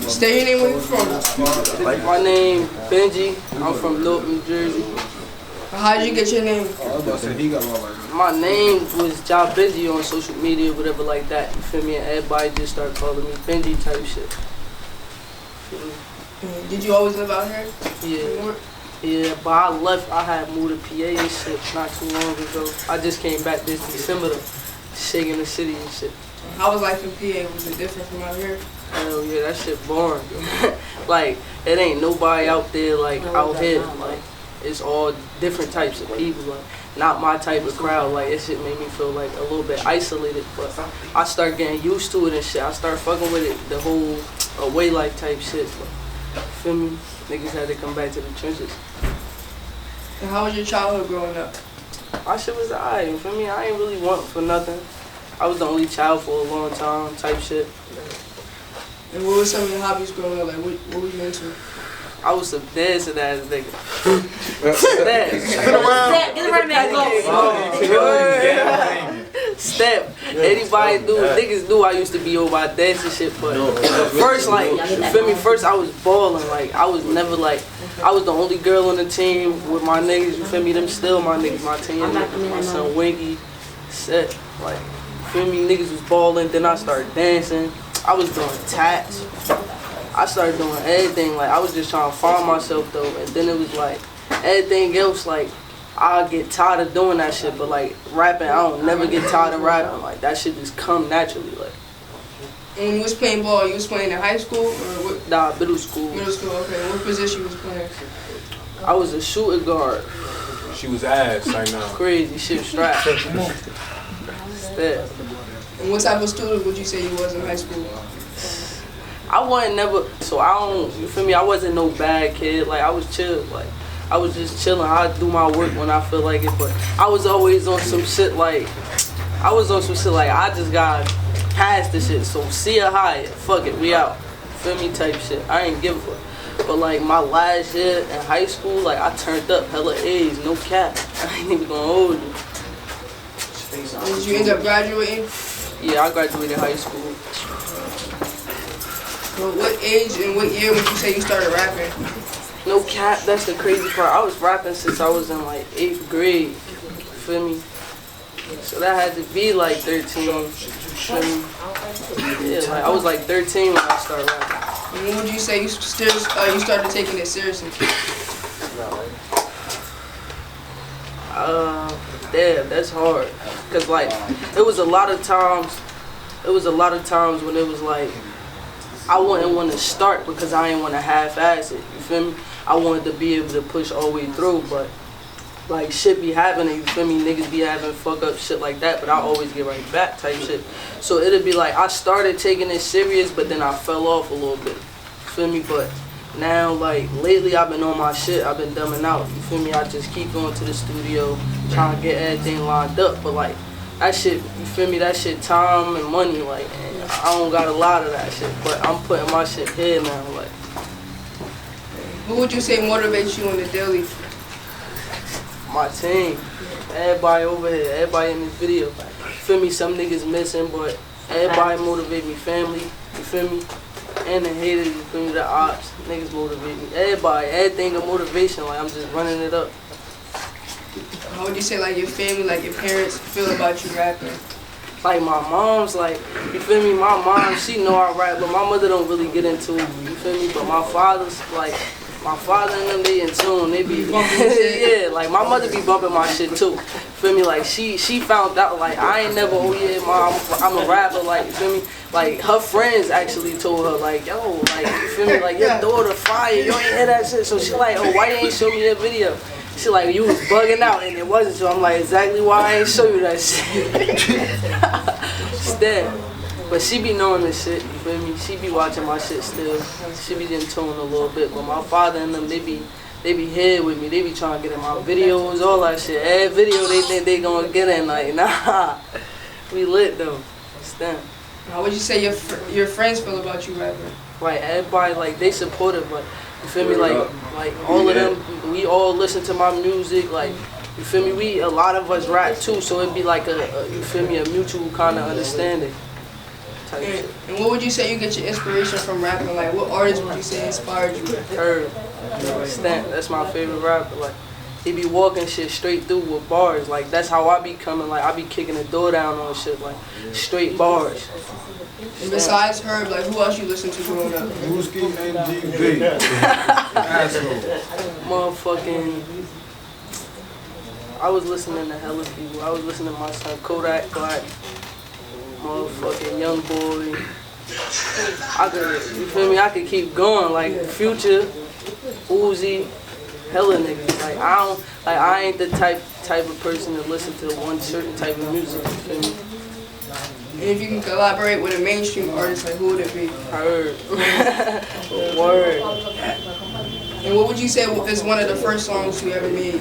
State your name, where you from? My name Benji. I'm from Newark, New Jersey. How did you get your name? My name was Benji on social media, whatever like that. You feel me? And everybody just started calling me Benji type shit. Did you always live out here? Yeah. Yeah, but I left. I had moved to PA and shit not too long ago. I just came back this December to shaking the city and shit. How was life in PA? Was it different from out here? Hell yeah, that shit boring. Like, it ain't nobody out there like out here. Like, it's all different types of people. Like, not my type of crowd. Like, it shit made me feel like a little bit isolated. But I start getting used to it and shit. I start fucking with it, the whole away life type shit. Like, feel me? Niggas had to come back to the trenches. And how was your childhood growing up? My shit was alright, you feel me? I ain't really want for nothing. I was the only child for a long time, type shit. And what were some of your hobbies growing up? Like, what were you into? I was some dancing ass nigga. Dance. Get around there, Step. Anybody knew, niggas knew I used to be over my dancing shit, but first, like, you feel me? First, I was balling. Like, I was never like, I was the only girl on the team with my niggas. You feel me? Them still my niggas, my team niggas. My son Winky, Set. Like, you feel me? Niggas was balling. Then I started dancing. I was doing tats. I started doing everything. Like, I was just trying to find myself though. And then it was like, everything else, like, I'll get tired of doing that shit, but like rapping, I don't never get tired of rapping. Like, that shit just come naturally. Like, and when you was playing ball, you was playing in high school or what? Nah, middle school. Middle school, okay. What position you was playing? I was a shooting guard. She was ass right now. Crazy shit, strap. Step. And what type of student would you say you was in high school? I wasn't never, so I don't, you feel me? I wasn't no bad kid. Like, I was chill. Like, I was just chilling. I do my work when I feel like it, but I was always on some shit like, I just got past the shit. So see ya high, fuck it, we out. Feel me type shit. I ain't give a fuck. But like my last year in high school, like I turned up hella A's, no cap. I ain't even gonna hold you. Did you end up graduating? Yeah, I graduated high school. Well, what age and what year would you say you started rapping? No cap, that's the crazy part. I was rapping since I was in like 8th grade. Feel me? So that had to be like 13. Feel me? Yeah, like I was like 13 when I started rapping. And when would you say you started taking it seriously? Damn, that's hard. Cause like it was a lot of times when it was like I wouldn't want to start because I didn't want to half-ass it. You feel me? I wanted to be able to push all the way through, but like shit be happening, you feel me? Niggas be having fuck up shit like that, but I always get right back type shit. So it'd be like I started taking it serious, but then I fell off a little bit. You feel me? But now, like lately, I've been on my shit. I've been dumbing out. You feel me? I just keep going to the studio, trying to get everything lined up. But like that shit, you feel me? That shit, time and money. Like, and I don't got a lot of that shit, but I'm putting my shit here now. Like, who would you say motivates you on the daily? my team, everybody over here, everybody in this video. You feel me? Some niggas missing, but everybody motivate me. Family, you feel me? And the haters, you feel me? The ops, niggas motivate me. Everybody, everything a motivation. Like I'm just running it up. How would you say like your family, like your parents feel about you rapping? Like my mom's like, you feel me? My mom, she know I rap, but my mother don't really get into it. You feel me? But my father's like. My father and them, they in tune. They be yeah, like my mother be bumping my shit too. Feel me? Like she found out like I ain't never, oh yeah, mom, I'm a rapper. Like you feel me? Like her friends actually told her like, yo, like you feel me? Like your daughter fire, you ain't hear that shit. So she like, oh, why you ain't show me that video? She like, you was bugging out and it wasn't. So I'm like, exactly why I ain't show you that shit. Stab. But she be knowing this shit, you feel me? She be watching my shit still. She be in tune a little bit. But my father and them, they be here with me. They be trying to get in my videos, all that shit. Every video they think they gonna get in, like, nah. We lit though. It's them. How would you say your friends feel about you rapping? Like everybody, like they supportive, but you feel me? Like all of them, we all listen to my music, like. You feel me? A lot of us rap too, so it'd be like you feel me, a mutual kind of understanding. type shit. And what would you say you get your inspiration from rapping? Like, what artist would you say inspired you? Herb. Stamp, that's my favorite rapper. Like, he be walking shit straight through with bars. Like, that's how I be coming. Like, I be kicking the door down on shit. Like, straight bars. And besides Herb, like, who else you listen to growing up? Wooski NGB. Asshole. Motherfucking. I was listening to hella people. I was listening to my son Kodak Black. Motherfucking Young Boy. I could, you feel me? I could keep going. Like, Future, Uzi, hella niggas. Like, I ain't the type of person to listen to one certain type of music. You feel me? And if you can collaborate with a mainstream artist, like, who would it be? Heard. Word. And what would you say is one of the first songs you ever made?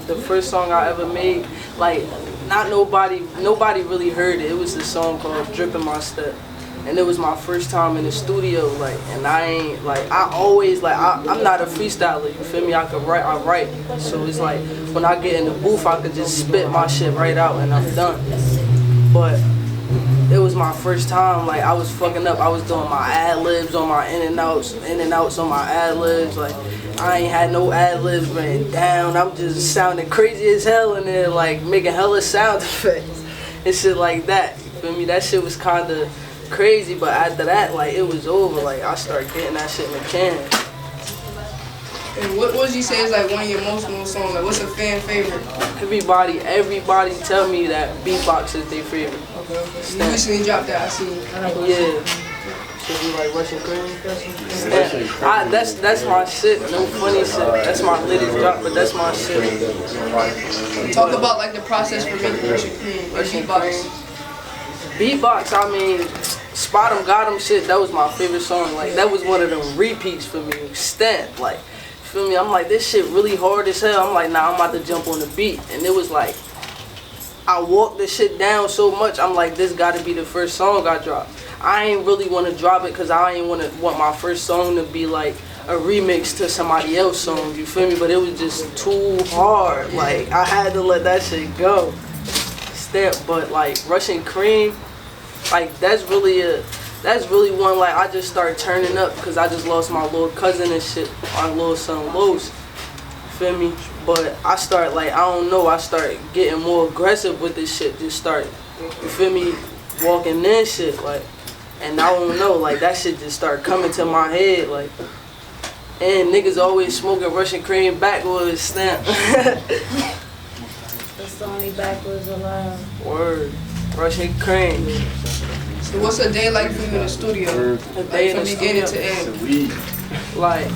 The first song I ever made, like, not nobody really heard it. It was a song called Drip in My Step. And it was my first time in the studio, like, and I ain't, like, I always, like, I'm not a freestyler, you feel me? I write. So it's like, when I get in the booth, I could just spit my shit right out and I'm done. But it was my first time, like, I was fucking up. I was doing my ad-libs on my in and outs on my ad-libs, like, I ain't had no ad-libs written down. I'm just sounding crazy as hell in there, like, making hella sound effects and shit like that, you feel me? That shit was kinda crazy, but after that, like, it was over. Like, I started getting that shit in the can. And what would you say is like one of your most known songs? Like, what's a fan favorite? Everybody tell me that beatbox is their favorite. Okay. You recently dropped that, I seen. Yeah. Should be like Russian cream. That's my shit. No funny shit. That's my latest drop, but that's my shit. Talk about like the process for making Russian cream and beatbox. Beatbox, I mean, Spot 'em, Got 'em shit, that was my favorite song. Like, that was one of them repeats for me. Stamp, like, feel me? I'm like, this shit really hard as hell. I'm like, nah, I'm about to jump on the beat. And it was like, I walked this shit down so much, I'm like, this gotta be the first song I drop. I ain't really want to drop it because I ain't want my first song to be like a remix to somebody else's song, you feel me? But it was just too hard. Like, I had to let that shit go. Step, but like Russian Cream, like that's really one, like, I just started turning up because I just lost my little cousin and shit, my little son Los, feel me? But I started, like, I don't know, I started getting more aggressive with this shit, just start, you feel me, walking in shit, like, and I don't know, like, that shit just started coming to my head, like, and niggas always smoking Russian Cream backwards. Stamp. That's the only backwards allowed. Word. Russian Cream. So what's a day like for you in the studio? A day Like, in the from beginning studio. to end. Like,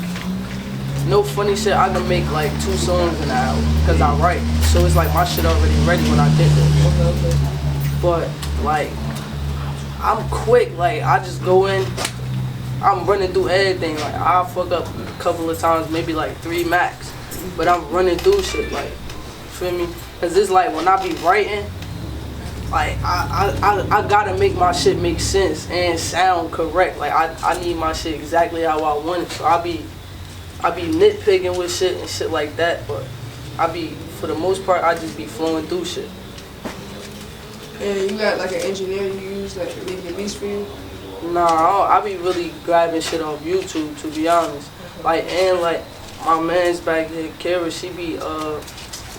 no funny shit, I can make like 2 songs in an hour because I write. So it's like my shit already ready when I get there. But like, I'm quick, like I just go in, I'm running through everything. Like, I'll fuck up a couple of times, maybe like 3 max. But I'm running through shit, like, feel me? Cause it's like when I be writing, like I gotta make my shit make sense and sound correct. Like I need my shit exactly how I want it. So I be nitpicking with shit and shit like that. But for the most part, I just be flowing through shit. And you got like an engineer you use that make your beats for you? Nah, I be really grabbing shit off YouTube, to be honest. Like, and like my man's back here, Kara, she be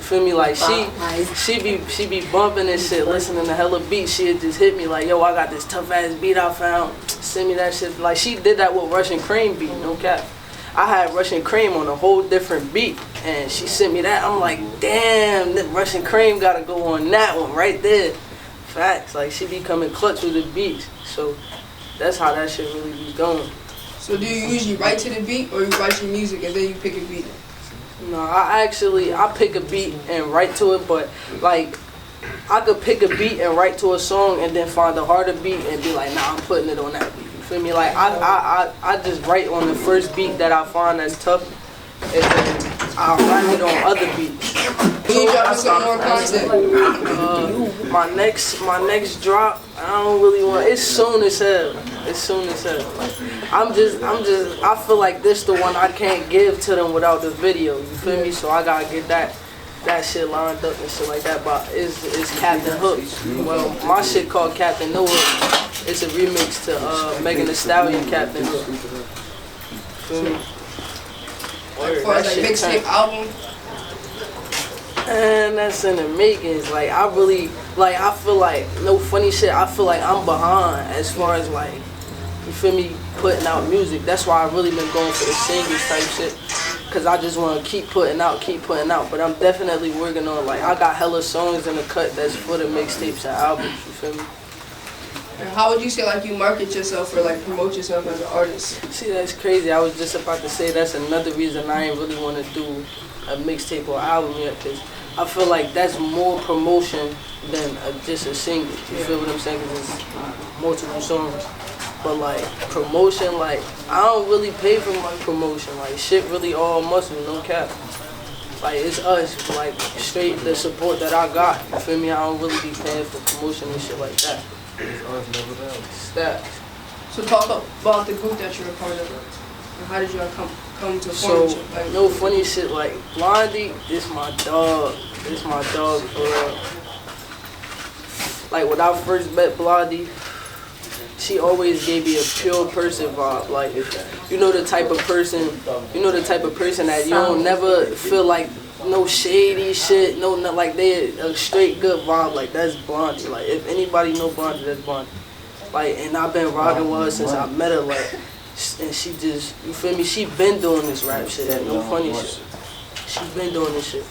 feel me, like she be bumping and shit, listening to hella beats. She'd just hit me like, yo, I got this tough ass beat I found, send me that shit. Like, she did that with Russian Cream beat, no cap. I had Russian Cream on a whole different beat and she sent me that. I'm like, damn, that Russian Cream gotta go on that one right there. Facts, like she be coming clutch with the beats. So that's how that shit really be going. So do you usually write to the beat or you write your music and then you pick a beat? No, I pick a beat and write to it, but like I could pick a beat and write to a song and then find a harder beat and be like, nah, I'm putting it on that beat. You feel me? Like I just write on the first beat that I find that's tough and then I'll write it on other beats. When you dropping some more content? My next drop, I don't really want. It's soon as hell. It's soon as hell. I feel like this the one I can't give to them without the video. You feel me? So I gotta get that shit lined up and shit like that. But it's Captain Hook. Well, my shit called Captain No Hook. It's a remix to Megan Thee Stallion Captain. Feel me? As far as like mixtape album. And that's in the makings. Like I really, like I feel like no funny shit. I feel like I'm behind as far as like, you feel me, putting out music. That's why I really been going for the singles type shit. Cause I just want to keep putting out. But I'm definitely working on like I got hella songs in the cut that's for the mixtapes and albums. You feel me? And how would you say like you market yourself or like promote yourself as an artist? See, that's crazy. I was just about to say that's another reason I ain't really want to do a mixtape or album yet. Cause I feel like that's more promotion than just a single. You feel what I'm saying? Cause it's multiple songs. But like promotion, like I don't really pay for my promotion. Like shit really all muscle, no cap. Like it's us, like straight the support that I got. You feel me? I don't really be paying for promotion and shit like that. Stats. So talk about the group that you're a part of. And how did you come to form it? Like, no funny shit like Blondie, this my dog. This my dog for real. Like when I first met Blondie, she always gave me a pure person vibe. Like, you know the type of person that you don't never feel like no shady shit, no like they a straight good vibe. Like that's Blondie. Like if anybody know Blondie, that's Blondie. Like and I've been rocking with her since I met her. Like and she just, you feel me? She been doing this rap shit. No funny shit. She been doing this shit.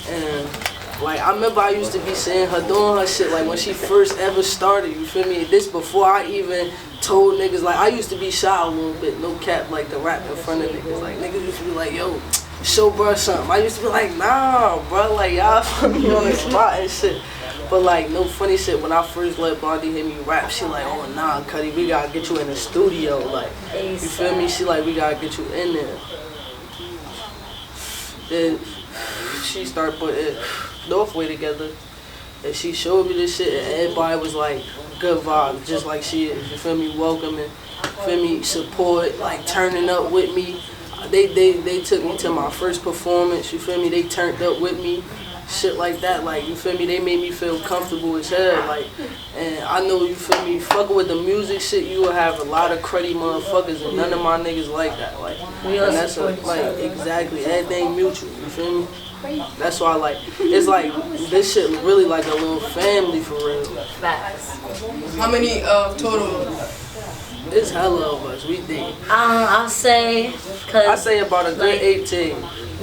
And like I remember I used to be seeing her doing her shit like when she first ever started, you feel me? This before I even told niggas, like I used to be shy a little bit, no cap, like to rap in front of niggas. Like niggas used to be like, yo, show bruh something. I used to be like, nah, bro, like y'all put me on the spot and shit. But like no funny shit, when I first let Blondie hit me rap, she like, oh nah, Cuddy, we gotta get you in the studio. Like, you feel me? She like, we gotta get you in there. Then she started putting Northwayy together, and she showed me this shit, and everybody was like, good vibe, just like she is. You feel me? Welcoming, feel me? Support, like turning up with me. They took me to my first performance. You feel me? They turned up with me. Shit like that, like, you feel me, they made me feel comfortable as hell, like, and I know, you feel me, fucking with the music shit, you will have a lot of cruddy motherfuckers, and none of my niggas like that, like, and that's exactly, everything mutual, you feel me, that's why, like, it's like, this shit really like a little family for real. Facts. how many total? It's hella of us, we think. I'll say, I say about a good 18.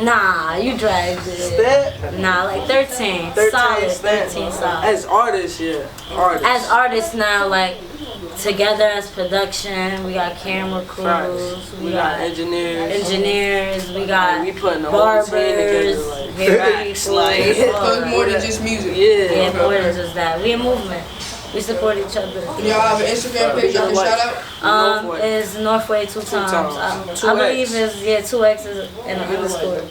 Nah, you dragged it. Nah, like 13. 13 solid. 13 solid. As artists, yeah. Artists. As artists now, like together as production, we got camera crews, we got engineers, we got like, we putting the barbers, whole team together, like, So it's more than just music. yeah, more than just that. We a movement. We support each other. And y'all have an Instagram page y'all can shout out? It's Northwayy two times. I believe it's 2 X's and an underscore.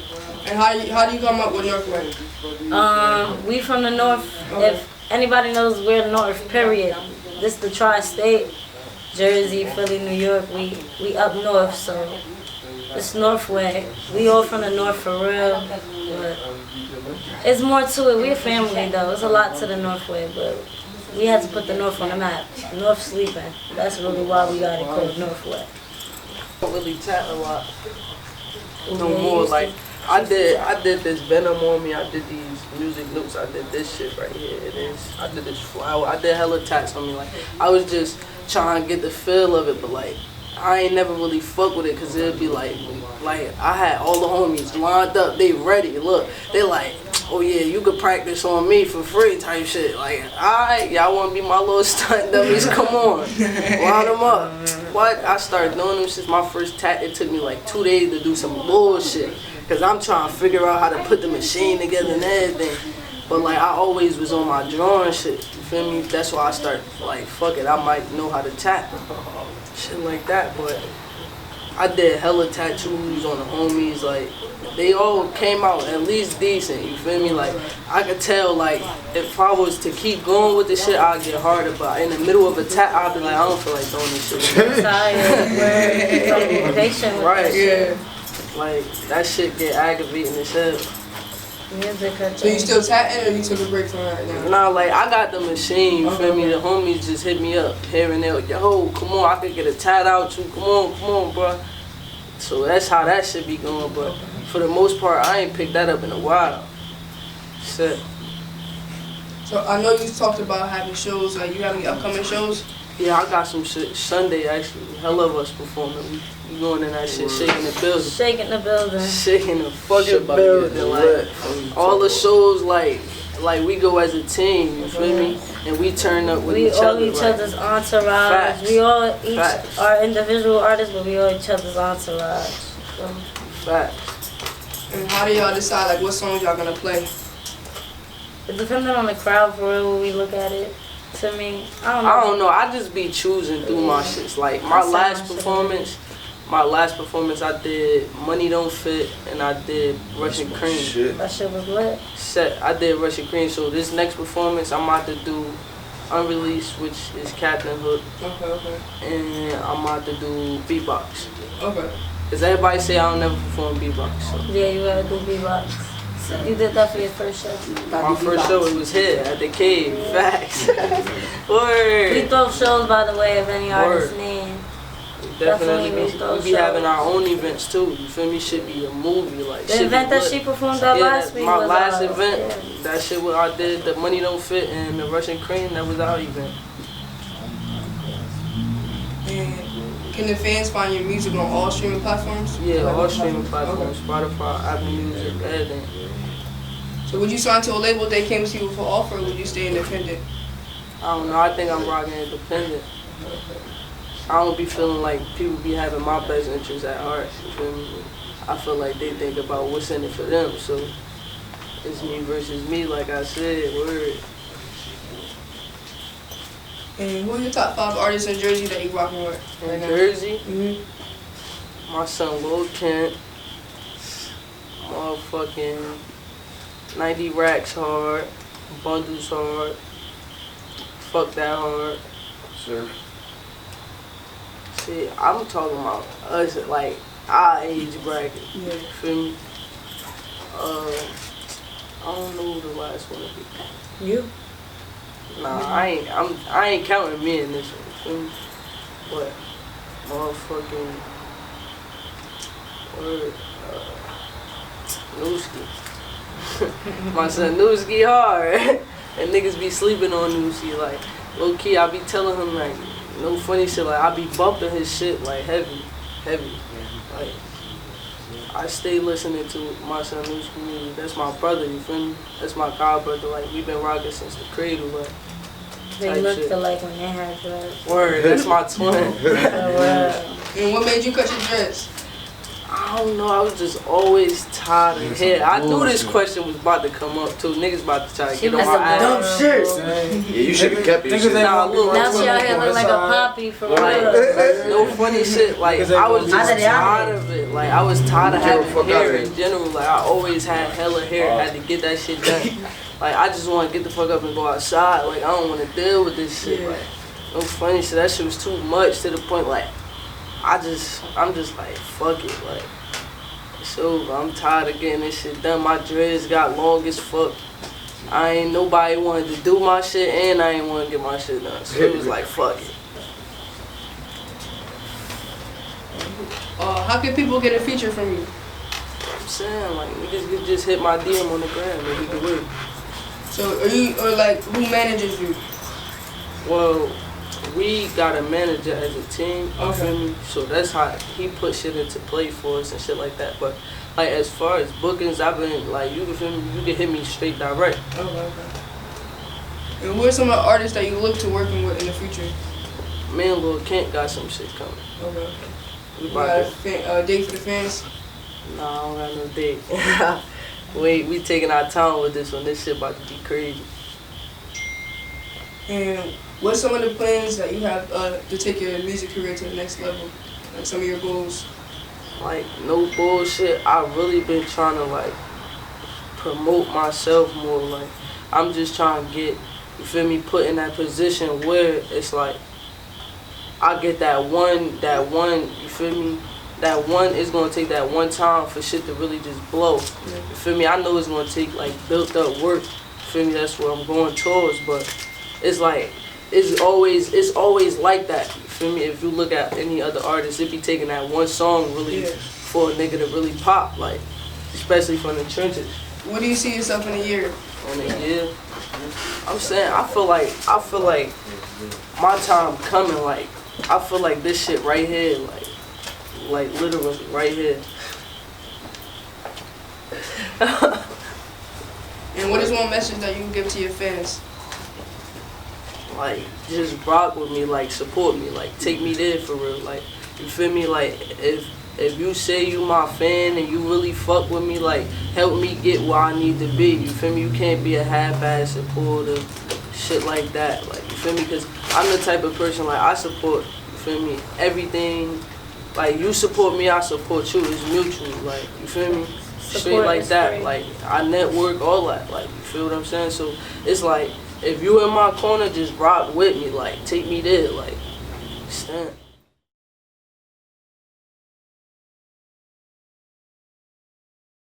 And how do you come up with Northwayy? We from the north. If anybody knows we're north, period. This the tri-state, Jersey, Philly, New York. We up north, so it's Northwayy. We all from the north for real, but it's more to it. We're a family though. It's a lot to the Northwayy, but we had to put the north on the map. North sleeping. That's really why we got it called Northwayy. I don't really chat a lot. No more. Like I did this Venom on me. I did these music notes. I did this shit right here. I did this flower. I did hella tats on me. Like I was just trying to get the feel of it, but like I ain't never really fuck with it because it'd be like I had all the homies lined up. They ready. Look, they like, oh yeah, you could practice on me for free type shit. Like, alright, y'all want to be my little stunt dummies? Come on, line them up. What? I started doing them since my first tat. It took me like 2 days to do some bullshit because I'm trying to figure out how to put the machine together and everything. But like I always was on my drawing shit. You feel me? That's why I started like, fuck it, I might know how to tat. Shit like that, but I did hella tattoos on the homies, like they all came out at least decent, you feel me? Like I could tell like if I was to keep going with the shit I'd get harder, but in the middle of a tat I'd be like, I don't feel like doing this shit. Tired, patient with right, that shit. Like that shit get aggravating as hell. Music her So you thing. still tatting, or you took a break from it right now? Nah, like I got the machine, you feel me? Okay. The homies just hit me up here and there. Yo, come on, I could get a tat out you. Come on, bro. So that's how that shit be going. But for the most part, I ain't picked that up in a while. Shit. So I know you talked about having shows. Like, you have any upcoming shows? Yeah, I got some shit Sunday actually. Hell of us performing. We going in that shit, shaking the building. Shaking the building. Shaking the fucking Shit about to get building. lit. Like all the shows, like we go as a team. You feel me? And we turn up with We each all other. each like, other's entourage. Facts. We all each Facts. are individual artists, but we all each other's entourage. So, Facts. And how do y'all decide like what songs y'all gonna play? it depends on the crowd for real when we look at it. To me, I don't know. I don't know. I just be choosing through my shits. Like my last performance, I did "Money Don't Fit" and I did "Russian Cream." Shit. That shit was lit. I did "Russian Cream." So this next performance, I'm about to do "Unreleased," which is Captain Hook, Okay. and I'm about to do beatbox. Okay. Cause everybody say I don't never perform beatbox. So Yeah, you gotta do beatbox. You did that for your first show. my first show it was here at the Cave. Facts. We Word. throw shows, by the way, if any artist Word. need. Definitely, Definitely we be having our own events too. You feel me? Should be a movie like. The shit event be that lit. she performed at Yeah, last week my was last ours. event. Yeah. That shit what I did. The Money Don't Fit and the Russian Cream. That was our event. And can the fans find your music on all streaming platforms? Yeah, Like, all what streaming platforms? platforms, Spotify, Apple Music, everything. So would you sign to a label if they came to you for offer, or would you stay independent? I don't know. I think I'm rocking independent. I don't be feeling like people be having my best interests at heart. You feel me? I feel like they think about what's in it for them. So it's me versus me, like I said. Word. And who are your top 5 artists in Jersey that you rocking with right In now? Jersey, Mm-hmm. my son Lil Kent, motherfucking 90 Racks hard, Bundles hard, Fuck That hard. Sir. See, I'm talking about us, like our age bracket. Yeah. Feel me? I don't know who the last one will be. You? Nah, I ain't counting me in this one. Feel me? But motherfucking word, Newski. My son Newski hard. And niggas be sleeping on Newski. Like, low key, I be telling him like no funny shit. Like I be bumping his shit like heavy. Like I stay listening to my son Newski music. That's my brother. You feel me? That's my god brother. Like we been rocking since the cradle. Like They type looked shit. alike when they had dreads. Word, that's my twin. Oh, wow. And what made you cut your dreads? I don't know, I was just always tired of hair. I knew this question was about to come up too. Niggas about to try to She get on was my a ass. dumb shit. Yeah, you should have kept your shit. Nah, look, Now she out here look like a poppy for real. like, no funny shit. Like, I was just tired of it. Like, I was tired of having hair in general. Like, I always had hella hair. I had to get that shit done. Like, I just want to get the fuck up and go outside. Like, I don't want to deal with this shit. Like, no funny shit. That shit was too much to the point, like, I'm just like, fuck it. Like, it's over. I'm tired of getting this shit done. My dreads got long as fuck. I ain't nobody wanted to do my shit, and I ain't want to get my shit done. So it was like, fuck it. How can people get a feature from you? I'm saying, like, niggas could just hit my DM on the gram and we could work. So are you, or like, who manages you? Well, we got a manager as a team, you Okay. feel me? So that's how he put shit into play for us and shit like that. But, like, as far as bookings, I've been, like, you can feel me, you can hit me straight direct. Okay. And what are some of the artists that you look to working with in the future? Me and Lil Kent got some shit coming. Okay. We You about got to, a date for the fans? nah, I don't got no date. Wait, we taking our time with this one. This shit about to be crazy. And what's some of the plans that you have to take your music career to the next level? Like some of your goals? Like, no bullshit, I really been trying to, like, promote myself more. Like, I'm just trying to get, you feel me, put in that position where it's like, I get that one, you feel me, that one, it's gonna take that one time for shit to really just blow. You feel me? I know it's gonna take like built up work. You feel me? That's what I'm going towards, but it's like it's always like that. You feel me? If you look at any other artist, it be taking that one song really for a nigga to really pop, like especially from the trenches. What do you see yourself in a year? In a year, I'm saying I feel like my time coming. Like I feel like this shit right here, like literally right here. And what is one message that you can give to your fans? Like just rock with me, like support me, like take me there for real. Like you feel me? Like if you say you my fan and you really fuck with me, like help me get where I need to be. You feel me? You can't be a half-ass supporter, shit like that. Like you feel me? Cause I'm the type of person like I support. You feel me? Everything. Like you support me, I support you. It's mutual. Like you feel me? Straight like that. Like I network, all that. Like you feel what I'm saying? So it's like if you in my corner, just rock with me. Like take me there. Like stand.